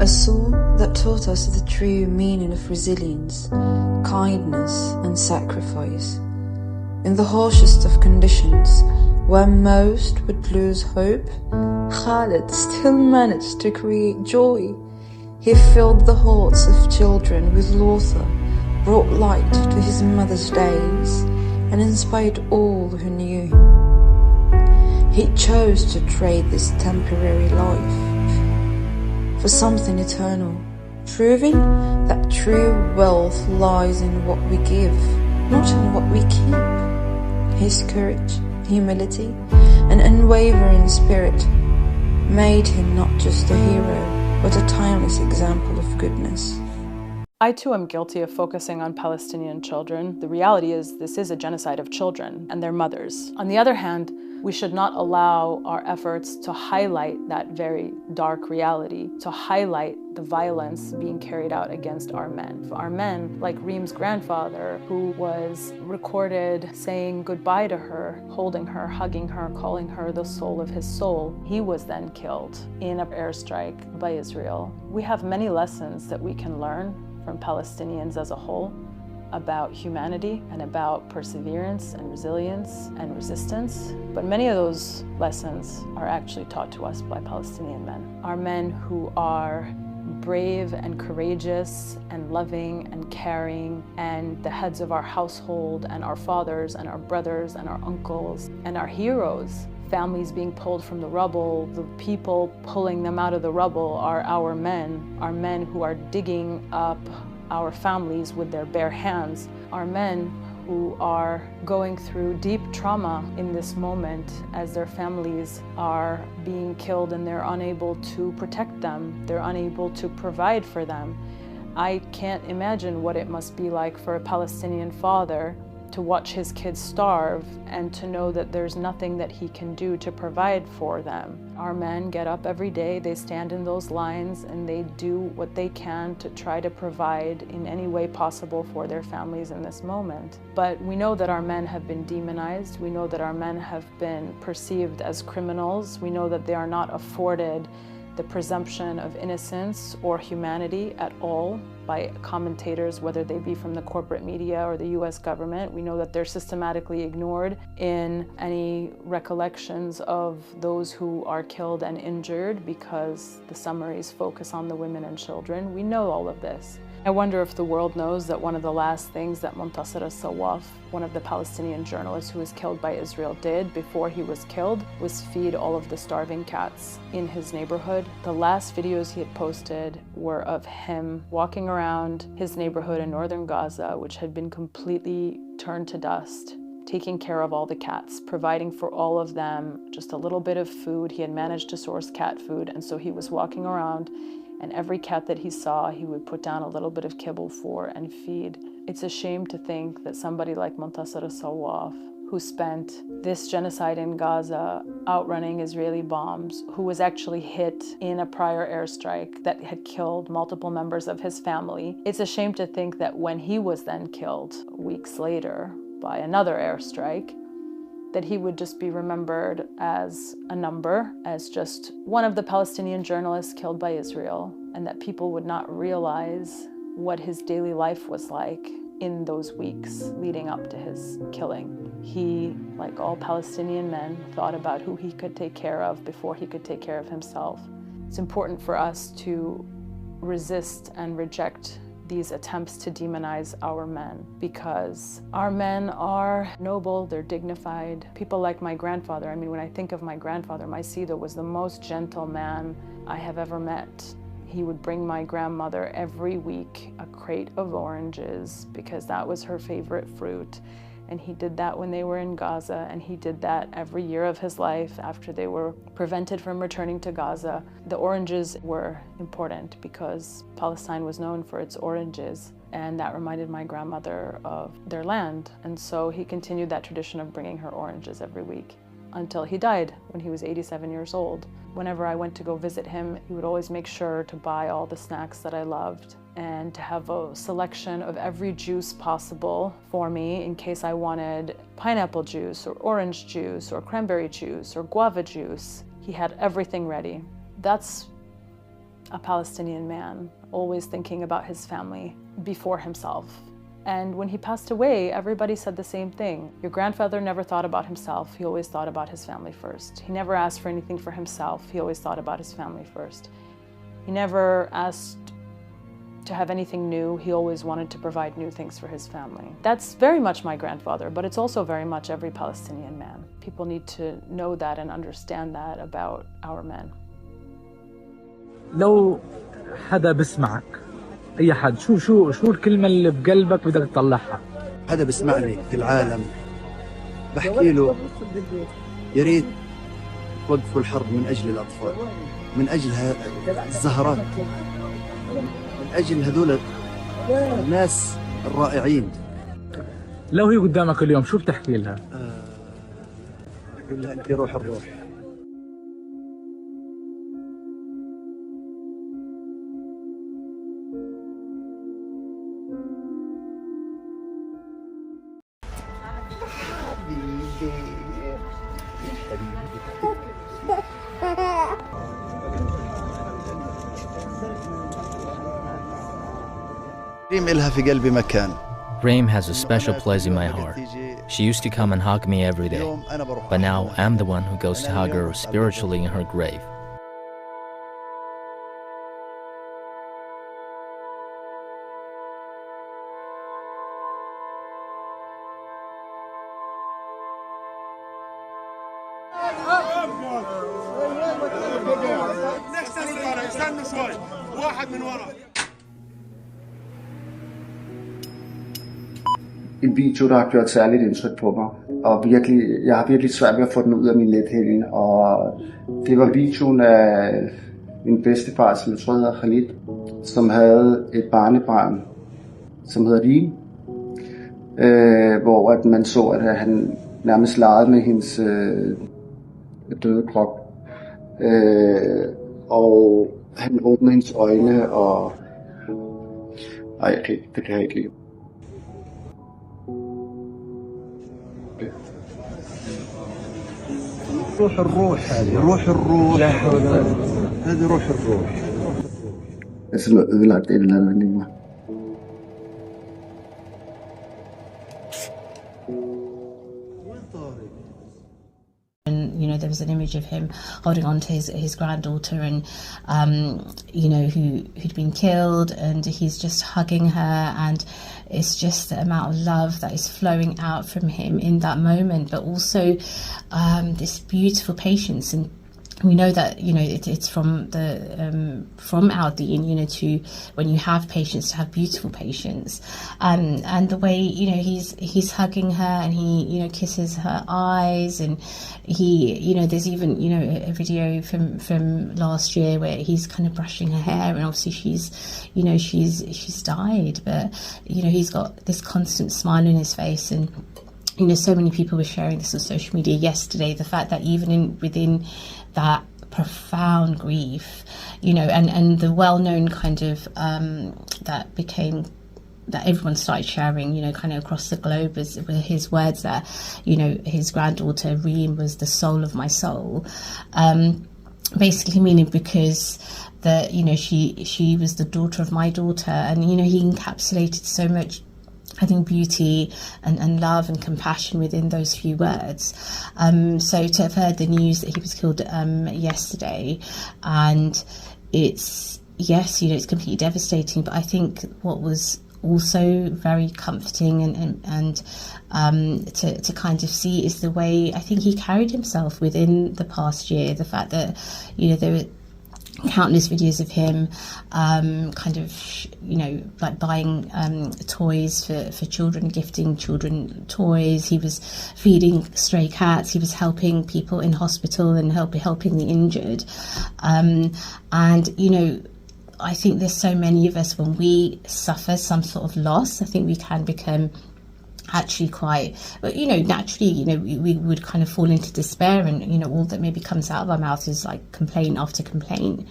A soul that taught us the true meaning of resilience, kindness and sacrifice. In the harshest of conditions, where most would lose hope, Khaled still managed to create joy. He filled the hearts of children with laughter, brought light to his mother's days, and inspired all who knew him. He chose to trade this temporary life for something eternal, proving that true wealth lies in what we give, not in what we keep. His courage, humility, and unwavering spirit made him not just a hero, but a timeless example of goodness. I too am guilty of focusing on Palestinian children. The reality is this is a genocide of children and their mothers. On the other hand, we should not allow our efforts to highlight that very dark reality, to highlight the violence being carried out against our men. Our men, like Reem's grandfather, who was recorded saying goodbye to her, holding her, hugging her, calling her the soul of his soul, he was then killed in an airstrike by Israel. We have many lessons that we can learn from Palestinians as a whole about humanity and about perseverance and resilience and resistance. But many of those lessons are actually taught to us by Palestinian men. Our men who are brave and courageous and loving and caring, and the heads of our household and our fathers and our brothers and our uncles and our heroes. Families being pulled from the rubble, the people pulling them out of the rubble are our men who are digging up our families with their bare hands, our men who are going through deep trauma in this moment as their families are being killed and they're unable to protect them, they're unable to provide for them. I can't imagine what it must be like for a Palestinian father to watch his kids starve and to know that there's nothing that he can do to provide for them. Our men get up every day, they stand in those lines and they do what they can to try to provide in any way possible for their families in this moment. But we know that our men have been demonized, we know that our men have been perceived as criminals, we know that they are not afforded the presumption of innocence or humanity at all by commentators, whether they be from the corporate media or the US government. We know that they're systematically ignored in any recollections of those who are killed and injured because the summaries focus on the women and children. We know all of this. I wonder if the world knows that one of the last things that Muntasir al-Sawwaf, one of the Palestinian journalists who was killed by Israel, did before he was killed was feed all of the starving cats in his neighborhood. The last videos he had posted were of him walking around his neighborhood in northern Gaza, which had been completely turned to dust, taking care of all the cats, providing for all of them just a little bit of food. He had managed to source cat food, and so he was walking around, and every cat that he saw, he would put down a little bit of kibble for and feed. It's a shame to think that somebody like Muntasir al-Sawwaf, who spent this genocide in Gaza outrunning Israeli bombs, who was actually hit in a prior airstrike that had killed multiple members of his family. It's a shame to think that when he was then killed weeks later by another airstrike, that he would just be remembered as a number, as just one of the Palestinian journalists killed by Israel, and that people would not realize what his daily life was like in those weeks leading up to his killing. He, like all Palestinian men, thought about who he could take care of before he could take care of himself. It's important for us to resist and reject these attempts to demonize our men, because our men are noble, they're dignified. People like my grandfather, I mean, when I think of my grandfather, my Sida was the most gentle man I have ever met. He would bring my grandmother every week a crate of oranges because that was her favorite fruit. And he did that when they were in Gaza, and he did that every year of his life after they were prevented from returning to Gaza. The oranges were important because Palestine was known for its oranges, and that reminded my grandmother of their land. And so he continued that tradition of bringing her oranges every week until he died when he was 87 years old. Whenever I went to go visit him, he would always make sure to buy all the snacks that I loved and to have a selection of every juice possible for me in case I wanted pineapple juice or orange juice or cranberry juice or guava juice. He had everything ready. That's a Palestinian man, always thinking about his family before himself. And when he passed away, everybody said the same thing. Your grandfather never thought about himself. He always thought about his family first. He never asked for anything for himself. He always thought about his family first. He never asked to have anything new. He always wanted to provide new things for his family. That's very much my grandfather, but it's also very much every Palestinian man. People need to know that and understand that about our men. لو حدا بسمعك أي حد شو الكلمة اللي بقلبك بدك تطلعها؟ حدا بسمعني في العالم بحكي له يا ريت توقفوا الحرب من أجل الأطفال، من أجل الزهرات، من أجل هذول الناس الرائعين. لو هي قدامك اليوم شو بتحكي لها؟ بقول لها أنت روح الروح. ريم إلها في قلبي مكان. Reem has a special place in my heart. She used to come and hug me every day, but now I'm the one who goes to hug her spiritually in her grave. En video, der har gjort særligt indtryk på mig, og jeg har virkelig svært ved at få den ud af min nethælde, og det var videoen af min bedstefar, som jeg tror hedder Khaled, som havde et barnebarn, som hedder Reem, hvor at man så, at han nærmest legede med hendes døde krop, og han åbnede hendes øjne, og det kan jeg ikke lide. روح الروح هذه روح الروح هذه روح الروح. Jeg er simpelthen ødelagt et eller andet i mig. And there was an image of him holding on to his granddaughter, and who'd been killed, and he's just hugging her, and it's just the amount of love that is flowing out from him in that moment, but also this beautiful patience. And we know that it's from the from our deen, to when you have patience, to have beautiful patience, and the way he's hugging her, and he kisses her eyes, and he there's even a video from last year where he's kind of brushing her hair, and obviously she's died, but he's got this constant smile on his face. And so many people were sharing this on social media yesterday, the fact that even within that profound grief, and the well-known kind of that everyone started sharing, kind of across the globe, as were his words that, his granddaughter Reem was the soul of my soul, basically meaning because she was the daughter of my daughter, and he encapsulated so much, I think, beauty and love and compassion within those few words. So to have heard the news that he was killed yesterday, and it's completely devastating, but I think what was also very comforting and to kind of see is the way I think he carried himself within the past year. The fact that there were countless videos of him like buying toys for children, gifting children toys. He was feeding stray cats. He was helping people in hospital and helping the injured. And I think there's so many of us, when we suffer some sort of loss, I think we can become actually quite, naturally, we would kind of fall into despair, and all that maybe comes out of our mouth is like complaint after complaint.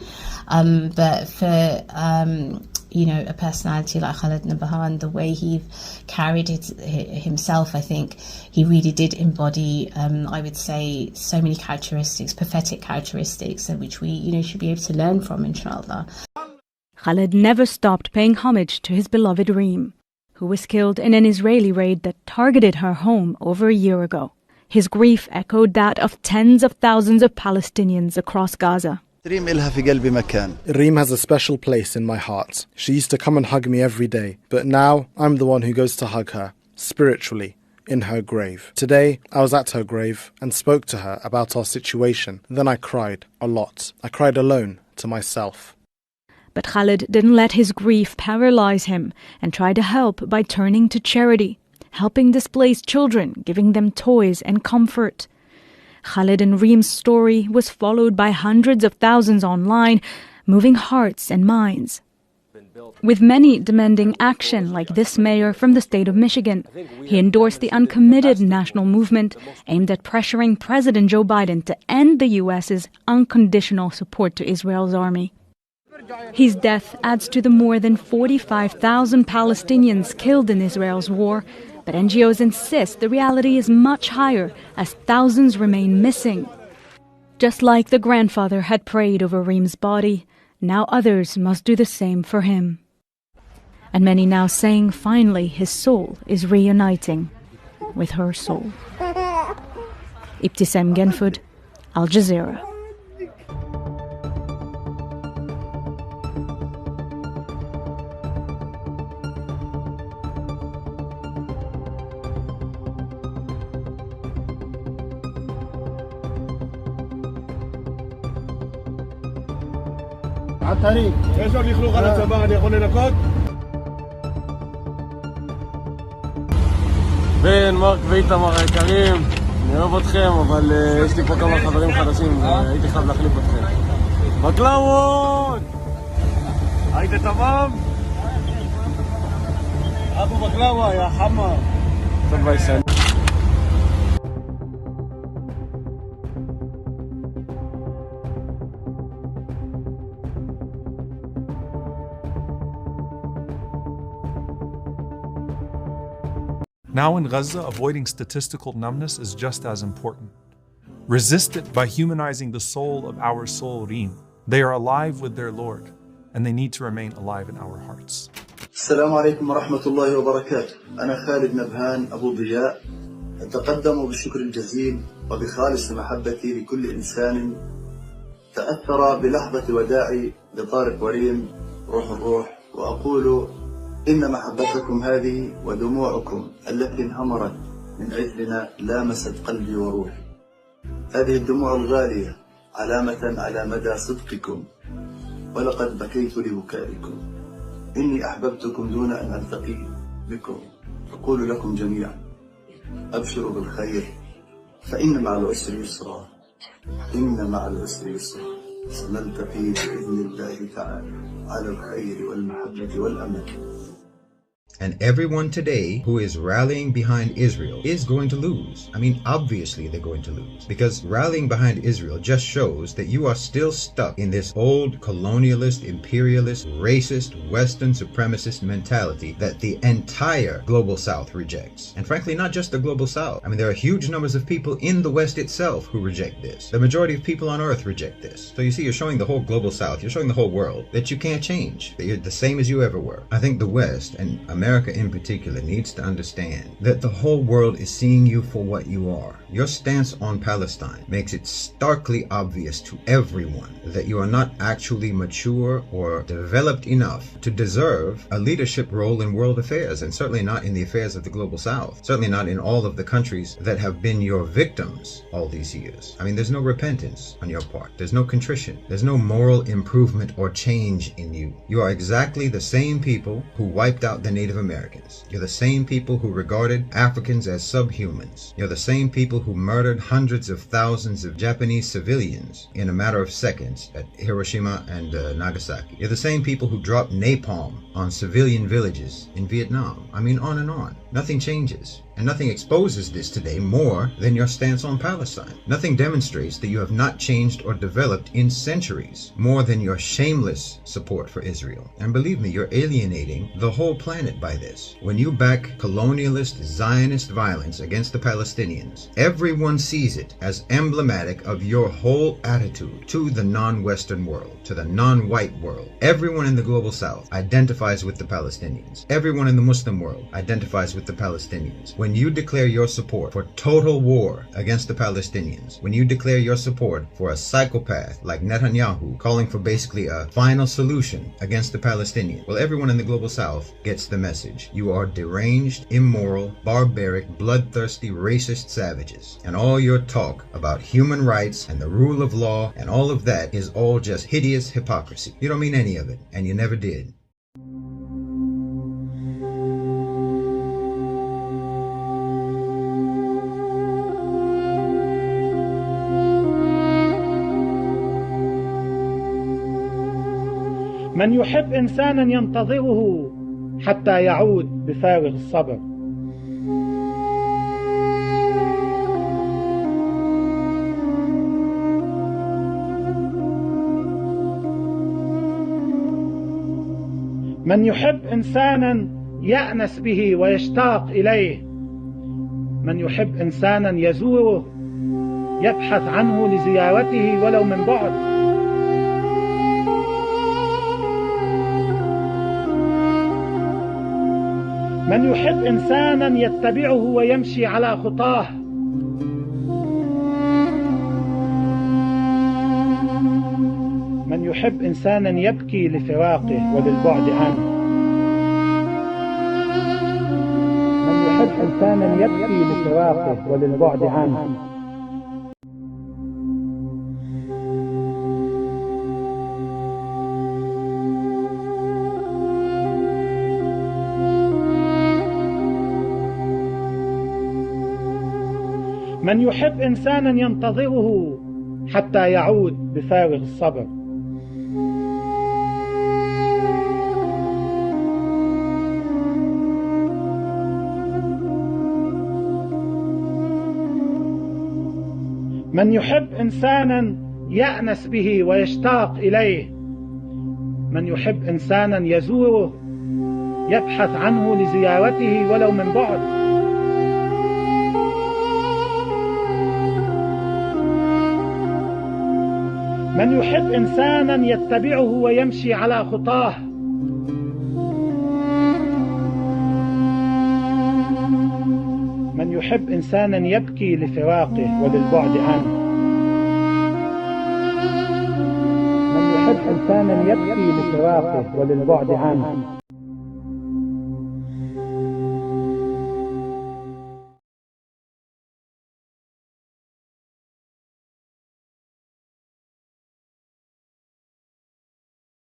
But for a personality like Khaled Nabhan, the way he carried himself, I think he really did embody, I would say, so many characteristics, prophetic characteristics, which we should be able to learn from, inshallah. Khaled never stopped paying homage to his beloved Reem, who was killed in an Israeli raid that targeted her home over a year ago. His grief echoed that of tens of thousands of Palestinians across Gaza. ريم has a special place in my heart. She used to come and hug me every day, but now I'm the one who goes to hug her, spiritually, in her grave. Today, I was at her grave and spoke to her about our situation. Then I cried a lot. I cried alone, to myself. But Khaled didn't let his grief paralyze him and tried to help by turning to charity, helping displaced children, giving them toys and comfort. Khaled and Reem's story was followed by hundreds of thousands online, moving hearts and minds. With many demanding action, like this mayor from the state of Michigan, he endorsed the uncommitted national movement aimed at pressuring President Joe Biden to end the U.S.'s unconditional support to Israel's army. His death adds to the more than 45,000 Palestinians killed in Israel's war, but NGOs insist the reality is much higher as thousands remain missing. Just like the grandfather had prayed over Reem's body, now others must do the same for him. And many now saying finally his soul is reuniting with her soul. Ibtisam Genfoud, Al Jazeera. יש עוד לכלוך על הצבא, אני יכול לנקות? בן, מרק ואיתמר היקרים, אני אוהב אתכם, אבל יש לי פה כמה חברים חדשים והייתי חייב להחליף אתכם. בקלאוות! היית תמם? אבו בקלאווה, יא חמה. טוב בייסן. Now in Gaza, avoiding statistical numbness is just as important. Resist it by humanizing the soul of our soul, Reem. They are alive with their Lord, and they need to remain alive in our hearts. السلام عليكم ورحمة الله وبركاته. أنا خالد نبهان أبو ضياء أتقدم بالشكر الجزيل وبخالص محبتي لكل إنسان تأثر بلحظة وداعي لطارق وريم روح الروح، وأقول إن محبتكم هذه ودموعكم التي انهمرت من أجلنا لامست قلبي وروحي. هذه الدموع الغالية علامة على مدى صدقكم، ولقد بكيت لبكائكم. إني أحببتكم دون أن ألتقي بكم. أقول لكم جميعا أبشروا بالخير، فإن مع العسر يسرا، إن مع العسر يسرا، سنلتقي بإذن الله تعالى على الخير والمحبة والأمل. And everyone today who is rallying behind Israel is going to lose. I mean, obviously they're going to lose. Because rallying behind Israel just shows that you are still stuck in this old colonialist, imperialist, racist, Western supremacist mentality that the entire global South rejects. And frankly, not just the global South. I mean, there are huge numbers of people in the West itself who reject this. The majority of people on Earth reject this. So you see, you're showing the whole global South, you're showing the whole world that you can't change, that you're the same as you ever were. I think the West, and America in particular, needs to understand that the whole world is seeing you for what you are. Your stance on Palestine makes it starkly obvious to everyone that you are not actually mature or developed enough to deserve a leadership role in world affairs, and certainly not in the affairs of the global South. Certainly not in all of the countries that have been your victims all these years. I mean, there's no repentance on your part. There's no contrition. There's no moral improvement or change in you. You are exactly the same people who wiped out the Native Americans. You're the same people who regarded Africans as subhumans. You're the same people who murdered hundreds of thousands of Japanese civilians in a matter of seconds at Hiroshima and Nagasaki. You're the same people who dropped napalm on civilian villages in Vietnam. I mean, on and on. Nothing changes. And nothing exposes this today more than your stance on Palestine. Nothing demonstrates that you have not changed or developed in centuries more than your shameless support for Israel. And believe me, you're alienating the whole planet by this. When you back colonialist, Zionist violence against the Palestinians, everyone sees it as emblematic of your whole attitude to the non-Western world, to the non-white world. Everyone in the global South identifies with the Palestinians. Everyone in the Muslim world identifies with the Palestinians. When you declare your support for total war against the Palestinians, when you declare your support for a psychopath like Netanyahu calling for basically a final solution against the Palestinians, well, everyone in the global South gets the message. You are deranged, immoral, barbaric, bloodthirsty, racist savages. And all your talk about human rights and the rule of law and all of that is all just hideous hypocrisy. You don't mean any of it, and you never did. من يحب إنسانا ينتظره حتى يعود بفارغ الصبر. من يحب إنسانا يأنس به ويشتاق إليه. من يحب إنسانا يزوره يبحث عنه لزيارته ولو من بعد. من يحب إنسانا يتبعه ويمشي على خطاه. من يحب إنسانا يبكي لفراقه وللبعد عنه. من يحب إنسانا يبكي لفراقه وللبعد عنه. من يحب إنسانا ينتظره حتى يعود بفارغ الصبر. من يحب إنسانا يأنس به ويشتاق إليه. من يحب إنسانا يزوره يبحث عنه لزيارته ولو من بعد. من يحب إنسانا يتبعه ويمشي على خطاه. من يحب إنسانا يبكي لفراقه وللبعد عنه. من يحب إنسانا يبكي لفراقه وللبعد عنه.